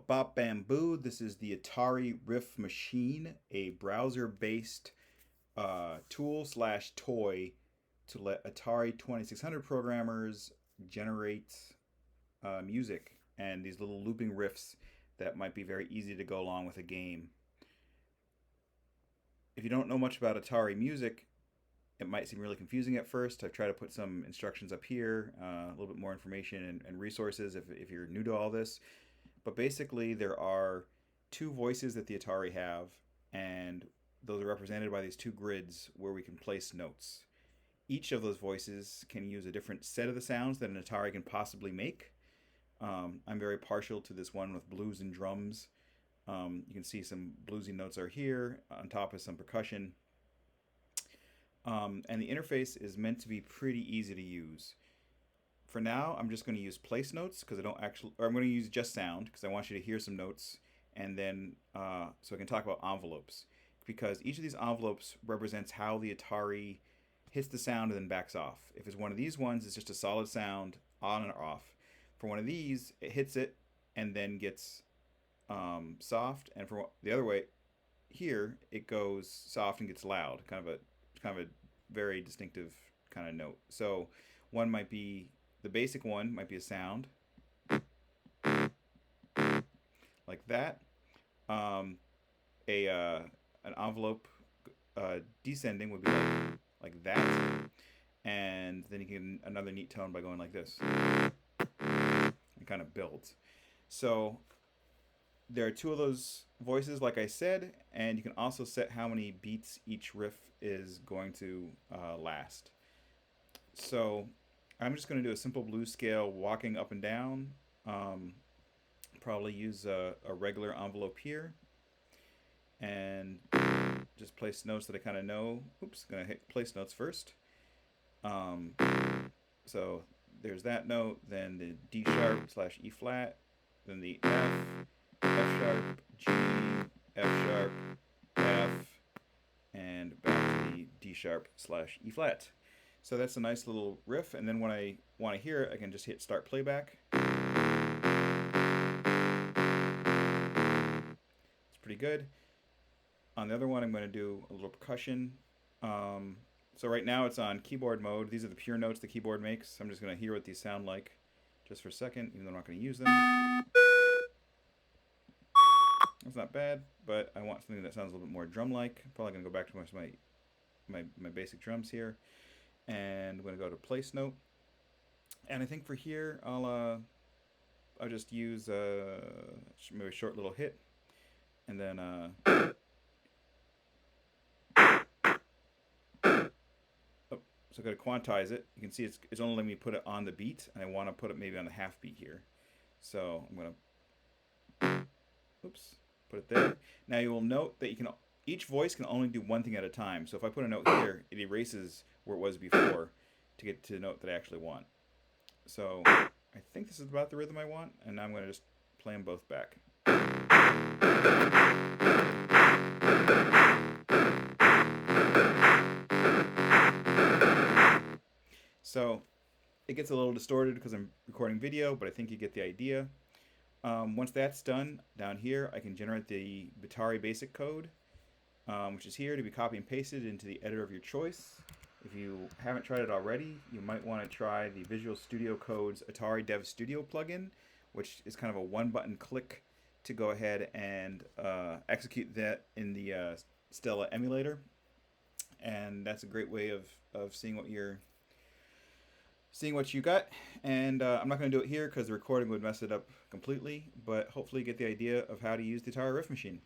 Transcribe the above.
bop bam boo. This is the atari-riff-machine, a browser-based tool slash toy to let Atari 2600 programmers generate music and these little looping riffs that might be very easy to go along with a game. If you don't know much about Atari music, it might seem really confusing at first. I've tried to put some instructions up here, a little bit more information and resources if you're new to all this. But basically, there are two voices that the Atari have, and those are represented by these two grids where we can place notes. Each of those voices can use a different set of the sounds that an Atari can possibly make. I'm very partial to this one with blues and drums. You can see some bluesy notes are here on top of some percussion. And the interface is meant to be pretty easy to use. For now, I'm just going to use place notes because I don't actually, or I'm going to use just sound because I want you to hear some notes, and then so I can talk about envelopes because each of these envelopes represents how the Atari hits the sound and then backs off. If it's one of these ones, it's just a solid sound on and off. For one of these, it hits it and then gets soft, and for the other way, here it goes soft and gets loud, kind of a very distinctive kind of note. So one might be the basic one might be a sound like that. A an envelope descending would be like that, and then you can another neat tone by going like this. It kind of builds. So there are two of those voices, like I said, and you can also set how many beats each riff is going to last. So I'm just going to do a simple blues scale walking up and down. Probably use a regular envelope here and just place notes that I kind of know. Oops, going to hit place notes first. So there's that note, then the D sharp slash E flat, then the F, F sharp, G, F sharp, F, and back to the D sharp slash E flat. So that's a nice little riff, and then when I want to hear it, I can just hit start playback. It's pretty good. On the other one, I'm going to do a little percussion. So right now it's on keyboard mode. These are the pure notes the keyboard makes. I'm just going to hear what these sound like just for a second, even though I'm not going to use them. That's not bad, but I want something that sounds a little bit more drum-like. Probably going to go back to my basic drums here. And I'm going to go to place note. And I think for here, I'll just use maybe a short little hit. And then so I'm going to quantize it. You can see it's only letting me put it on the beat, and I want to put it maybe on the half beat here. So I'm going to, put it there. Now you will note that each voice can only do one thing at a time. So if I put a note here, it erases where it was before to get to the note that I actually want. So I think this is about the rhythm I want, and now I'm going to just play them both back. So it gets a little distorted because I'm recording video, but I think you get the idea. Once that's done, down here, I can generate the Atari basic code, which is here to be copy and pasted into the editor of your choice. If you haven't tried it already, you might want to try the Visual Studio Code's Atari Dev Studio plugin, which is kind of a one-button click to go ahead and execute that in the Stella emulator. And that's a great way of seeing what you got. And I'm not going to do it here because the recording would mess it up completely, but hopefully you get the idea of how to use the Atari Riff Machine.